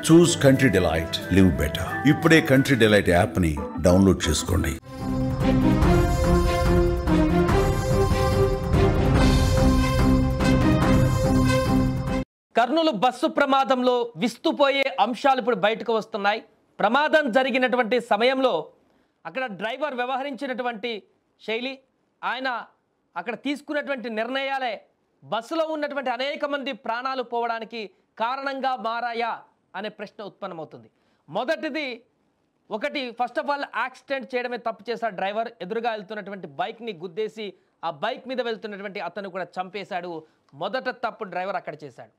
చూస్ country delight, live better. ఇప్పుడే country delight యాప్ని download చేసుకోండి. కర్నూలు బస్సు ప్రమాదంలో విస్తుపోయే అంశాలు ఇప్పుడు బయటకు వస్తున్నాయి. ప్రమాదం జరిగినటువంటి సమయంలో అక్కడ డ్రైవర్ వ్యవహరించినటువంటి శైలి, ఆయన అక్కడ తీసుకున్నటువంటి నిర్ణయాలే బస్సులో ఉన్నటువంటి అనేక మంది ప్రాణాలు పోవడానికి కారణంగా మారాయా అనే ప్రశ్న ఉత్పన్నమవుతుంది. మొదటిది ఒకటి, ఫస్ట్ ఆఫ్ ఆల్ యాక్సిడెంట్ చేయడమే తప్పు చేశాడు డ్రైవర్. ఎదురుగా వెళ్తున్నటువంటి బైక్ని గుద్దేసి ఆ బైక్ మీద వెళ్తున్నటువంటి అతను కూడా చంపేశాడు. మొదట తప్పు డ్రైవర్ అక్కడ చేశాడు.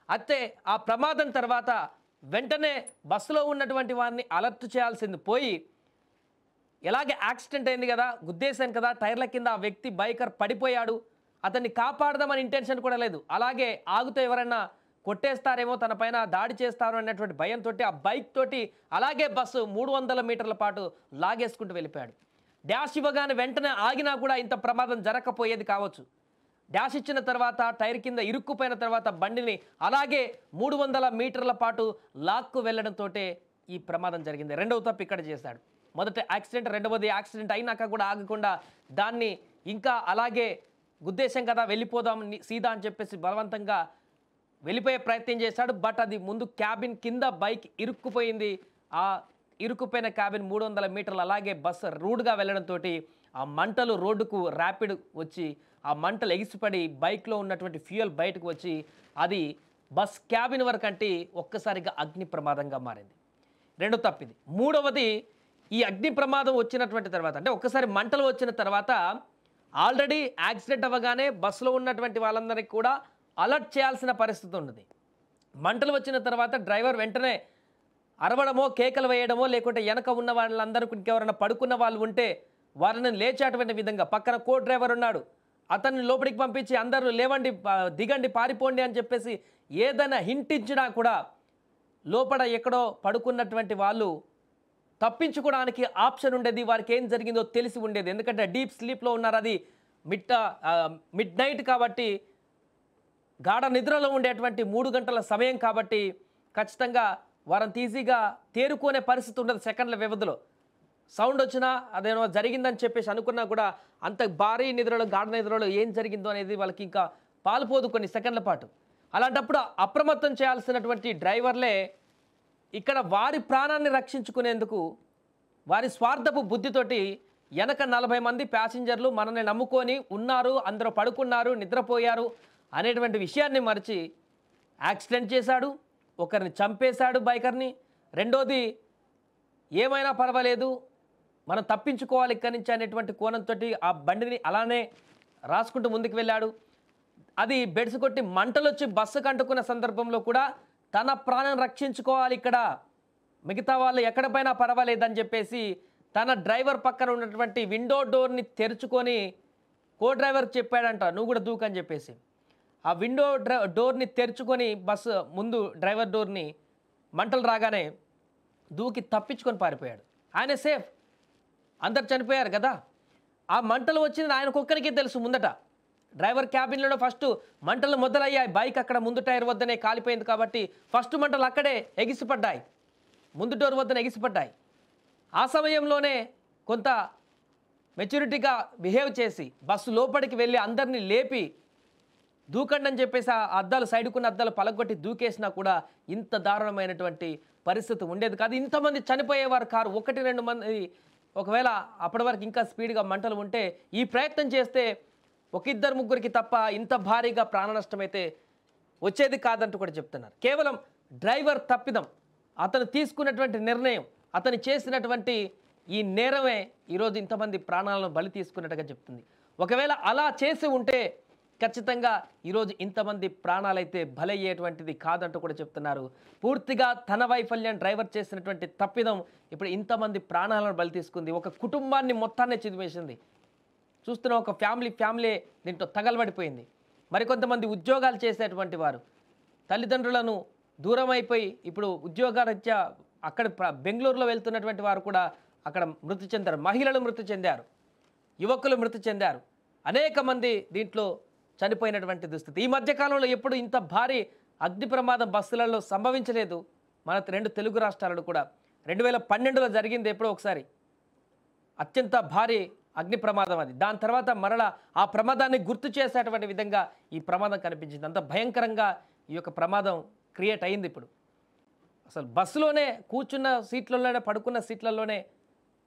అయితే ఆ ప్రమాదం తర్వాత వెంటనే బస్సులో ఉన్నటువంటి వారిని అలర్ట్ చేయాల్సింది పోయి, ఎలాగే యాక్సిడెంట్ అయింది కదా, గుద్దేశాను కదా, టైర్ల కింద ఆ వ్యక్తి బైకర్ పడిపోయాడు, అతన్ని కాపాడదామని ఇంటెన్షన్ కూడా లేదు. అలాగే ఆగుతూ ఎవరైనా కొట్టేస్తారేమో, తన పైన దాడి చేస్తారు అన్నటువంటి భయంతో ఆ బైక్ తోటి అలాగే బస్సు 300 మీటర్ల పాటు లాగేసుకుంటూ వెళ్ళిపోయాడు. డాష్ ఇవ్వగానే వెంటనే ఆగినా కూడా ఇంత ప్రమాదం జరగకపోయేది కావచ్చు. డాష్ ఇచ్చిన తర్వాత టైర్ కింద ఇరుక్కుపోయిన తర్వాత బండిని అలాగే 300 మీటర్ల పాటు లాక్కు వెళ్ళడంతో ఈ ప్రమాదం జరిగింది. రెండవ తప్పు ఇక్కడ చేశాడు. మొదటి యాక్సిడెంట్, రెండవది యాక్సిడెంట్ అయినాక కూడా ఆగకుండా దాన్ని ఇంకా అలాగే గుద్దేశం కదా వెళ్ళిపోదాం సీదా అని చెప్పేసి బలవంతంగా వెళ్ళిపోయే ప్రయత్నం చేశాడు. బట్ అది ముందు క్యాబిన్ కింద బైక్ ఇరుక్కుపోయింది. ఆ ఇరుక్కుపోయిన క్యాబిన్ 300 మీటర్లు అలాగే బస్సు రూడ్గా వెళ్ళడంతో ఆ మంటలు రోడ్డుకు ర్యాపిడ్ వచ్చి ఆ మంటలు ఎగిసిపడి బైక్లో ఉన్నటువంటి ఫ్యూయల్ బయటకు వచ్చి అది బస్ క్యాబిన్ వరకు అంటే ఒక్కసారిగా అగ్ని ప్రమాదంగా మారింది. రెండో తప్పిది. మూడవది, ఈ అగ్ని ప్రమాదం వచ్చినటువంటి తర్వాత అంటే ఒక్కసారి మంటలు వచ్చిన తర్వాత ఆల్రెడీ యాక్సిడెంట్ అవ్వగానే బస్సులో ఉన్నటువంటి వాళ్ళందరికీ కూడా అలర్ట్ చేయాల్సిన పరిస్థితి ఉన్నది. మంటలు వచ్చిన తర్వాత డ్రైవర్ వెంటనే అరవడమో కేకలు వేయడమో లేకుంటే వెనక ఉన్న వాళ్ళందరికీ ఇంకెవరైనా పడుకున్న వాళ్ళు ఉంటే వారిని లేచేటువంటి విధంగా పక్కన కో డ్రైవర్ ఉన్నాడు, అతన్ని లోపలికి పంపించి అందరూ లేవండి, దిగండి, పారిపోండి అని చెప్పేసి ఏదైనా హింట్ ఇచ్చినా కూడా లోపల ఎక్కడో పడుకున్నటువంటి వాళ్ళు తప్పించుకోవడానికి ఆప్షన్ ఉండేది. వారికి ఏం జరిగిందో తెలిసి ఉండేది. ఎందుకంటే డీప్ స్లీప్లో ఉన్నారు. అది మిడ్ నైట్ కాబట్టి, గాఢ నిద్రలో ఉండేటువంటి 3 గంటల సమయం కాబట్టి ఖచ్చితంగా వారంత ఈజీగా తేరుకునే పరిస్థితి ఉండదు. సెకండ్ల వ్యవధిలో సౌండ్ వచ్చినా అదేమో జరిగిందని చెప్పేసి అనుకున్నా కూడా అంత భారీ నిద్రలో, గాఢ నిద్రలో ఏం జరిగిందో అనేది వాళ్ళకి ఇంకా పాల్పోదు కొన్ని సెకండ్ల పాటు. అలాంటప్పుడు అప్రమత్తం చేయాల్సినటువంటి డ్రైవర్లే ఇక్కడ వారి ప్రాణాన్ని రక్షించుకునేందుకు వారి స్వార్థపు బుద్ధితోటి వెనక 40 మంది ప్యాసింజర్లు మనల్ని నమ్ముకొని ఉన్నారు, అందరూ పడుకున్నారు, నిద్రపోయారు అనేటువంటి విషయాన్ని మరిచి యాక్సిడెంట్ చేశాడు, ఒకరిని చంపేశాడు బైకర్ని. రెండోది, ఏమైనా పర్వాలేదు మనం తప్పించుకోవాలి ఇక్కడి నుంచి అనేటువంటి కోణంతో ఆ బండిని అలానే రాసుకుంటూ ముందుకు వెళ్ళాడు. అది బెడ్స్ కొట్టి మంటలు వచ్చి బస్సుకు అంటుకున్న సందర్భంలో కూడా తన ప్రాణం రక్షించుకోవాలి, ఇక్కడ మిగతా వాళ్ళు ఎక్కడిపైనా పర్వాలేదని చెప్పేసి తన డ్రైవర్ పక్కన ఉన్నటువంటి విండో డోర్ని తెరుచుకొని కో డ్రైవర్ చెప్పాడంట, నువ్వు కూడా దూకని చెప్పేసి. ఆ విండో డోర్ని తెరుచుకొని బస్సు ముందు డ్రైవర్ డోర్ని మంటలు రాగానే దూకి తప్పించుకొని పారిపోయాడు. ఆయన సేఫ్, అందరు చనిపోయారు కదా. ఆ మంటలు వచ్చింది ఆయనకొక్కరికే తెలుసు. ముందట డ్రైవర్ క్యాబిన్లో ఫస్ట్ మంటలు మొదలయ్యాయి. బైక్ అక్కడ ముందు టైర్ వద్దనే కాలిపోయింది కాబట్టి ఫస్ట్ మంటలు అక్కడే ఎగిసిపడ్డాయి, ముందు డోర్ వద్దనే ఎగిసిపడ్డాయి. ఆ సమయంలోనే కొంత మెచ్యూరిటీగా బిహేవ్ చేసి బస్సు లోపలికి వెళ్ళి అందరినీ లేపి దూకండి అని చెప్పేసి ఆ అద్దాలు, సైడ్కున్న అద్దాలు పలగొట్టి దూకేసినా కూడా ఇంత దారుణమైనటువంటి పరిస్థితి ఉండేది కాదు. ఇంతమంది చనిపోయేవారు కారు. 1-2 మంది ఒకవేళ అప్పటి వరకు ఇంకా స్పీడ్గా మంటలు ఉంటే ఈ ప్రయత్నం చేస్తే 1-2-3 తప్ప ఇంత భారీగా ప్రాణ నష్టం అయితే వచ్చేది కాదంటూ కూడా చెప్తున్నారు. కేవలం డ్రైవర్ తప్పిదం, అతను తీసుకున్నటువంటి నిర్ణయం, అతను చేసినటువంటి ఈ నేరమే ఈరోజు ఇంతమంది ప్రాణాలను బలి తీసుకున్నట్టుగా చెప్తుంది. ఒకవేళ అలా చేసి ఉంటే ఖచ్చితంగా ఈరోజు ఇంతమంది ప్రాణాలైతే బలయ్యేటువంటిది కాదంటూ కూడా చెప్తున్నారు. పూర్తిగా తన వైఫల్యం, డ్రైవర్ చేసినటువంటి తప్పిదం ఇప్పుడు ఇంతమంది ప్రాణాలను బలి తీసుకుంది. ఒక కుటుంబాన్ని మొత్తాన్ని చిదివేసింది. చూస్తున్న ఒక ఫ్యామిలీ దీంట్లో తగలబడిపోయింది. మరికొంతమంది ఉద్యోగాలు చేసేటువంటి వారు తల్లిదండ్రులను దూరం అయిపోయి ఇప్పుడు ఉద్యోగరీత్యా అక్కడ బెంగళూరులో వెళ్తున్నటువంటి వారు కూడా అక్కడ మృతి చెందారు. మహిళలు మృతి చెందారు, యువకులు మృతి చెందారు, అనేక మంది దీంట్లో చనిపోయినటువంటి దుస్థితి. ఈ మధ్యకాలంలో ఎప్పుడు ఇంత భారీ అగ్ని ప్రమాదం బస్సులలో సంభవించలేదు. మన 2 తెలుగు రాష్ట్రాలలో కూడా 2012లో జరిగింది ఎప్పుడో ఒకసారి అత్యంత భారీ అగ్ని ప్రమాదం అది. దాని తర్వాత మరలా ఆ ప్రమాదాన్ని గుర్తు చేసేటువంటి విధంగా ఈ ప్రమాదం కనిపించింది. అంత భయంకరంగా ఈ యొక్క ప్రమాదం క్రియేట్ అయింది. ఇప్పుడు అసలు బస్సులోనే కూర్చున్న సీట్లలోనే పడుకున్న సీట్లలోనే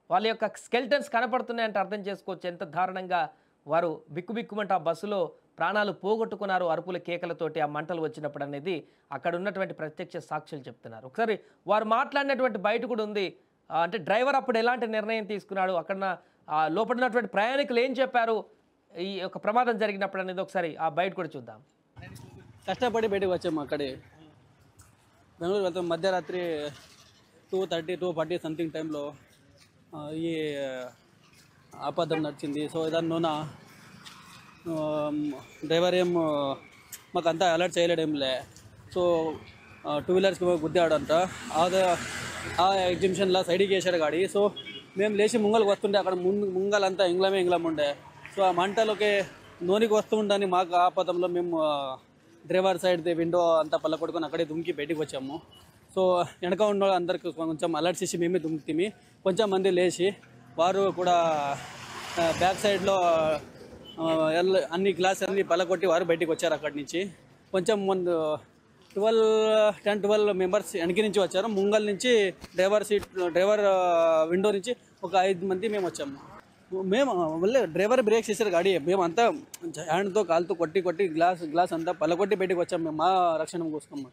వాళ్ళ యొక్క స్కెల్టన్స్ కనపడుతున్నాయంటే అర్థం చేసుకోవచ్చు ఎంత దారుణంగా వారు బిక్కుబిక్కుమంటే ఆ బస్సులో ప్రాణాలు పోగొట్టుకున్నారు అరుపుల కేకలతోటి ఆ మంటలు వచ్చినప్పుడు అనేది అక్కడ ఉన్నటువంటి ప్రత్యక్ష సాక్షులు చెప్తున్నారు. ఒకసారి వారు మాట్లాడినటువంటి బయట కూడా ఉంది. అంటే డ్రైవర్ అప్పుడు ఎలాంటి నిర్ణయం తీసుకున్నాడు, అక్కడ లోపల ఉన్నటువంటి ప్రయాణికులు ఏం చెప్పారు ఈ యొక్క ప్రమాదం జరిగినప్పుడు అనేది ఒకసారి ఆ బయట కూడా చూద్దాం. కష్టపడి బయటకు వచ్చాము. అక్కడే బెంగళూరు వెళ్తాం. మధ్యరాత్రి 2:30 2:40 సంథింగ్ టైంలో ఈ ఆపదం నడిచింది. సో దానిలోన డ్రైవర్ ఏం మాకు అంతా అలర్ట్ చేయలేడేంలే. సో 2 వీలర్స్కి గుద్దాడంట. ఆ ఎగ్జిబిషన్లో సైడ్కి వేసాడు గాడి. సో మేము లేచి ముంగల్కి వస్తుండే అక్కడ ముంగలంతా ఇంగ్లం ఉండే. సో ఆ మంటలోకి నూనెకి వస్తూ ఉండని మాకు ఆపదంలో మేము డ్రైవర్ సైడ్ది విండో అంతా పళ్ళకొట్టుకొని అక్కడే దుంకి బయటికి వచ్చాము. సో వెనక ఉన్న అందరికి కొంచెం అలర్ట్ చేసి మేమే దుంకుతీమి. కొంచెం మంది లేచి వారు కూడా బ్యాక్ సైడ్లో అన్ని గ్లాస్ అన్ని పళ్ళకొట్టి వారు బయటికి వచ్చారు అక్కడి నుంచి. కొంచెం ముందు 10-12 మెంబర్స్ వెనక నుంచి వచ్చారు. ముంగల్ నుంచి డ్రైవర్ విండో నుంచి ఒక 5 మంది మేము వచ్చాము. మేము మళ్ళీ డ్రైవర్ బ్రేక్స్ చేశారు గాడి. మేము అంతా హ్యాండ్తో కాలుతో కొట్టి గ్లాస్ అంతా పళ్ళకొట్టి బయటికి వచ్చాము. మేము మా రక్షణ కోసుకున్నాము.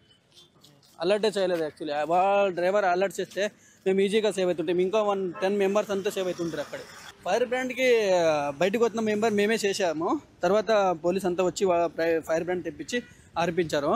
అలర్టే చేయలేదు యాక్చువల్లీ. వాళ్ళ డ్రైవర్ అలర్ట్ చేస్తే మేము ఈజీగా సేవ్ అవుతుంటాం. ఇంకా 10 మెంబర్స్ అంతా సేవ్ అవుతుంటారు అక్కడ. ఫైర్ బ్రాండ్కి బయటకు వచ్చిన మెంబర్ మేమే చేసాము. తర్వాత పోలీస్ అంతా వచ్చి ఫైర్ బ్రాండ్ తెప్పించి ఆర్పించారు.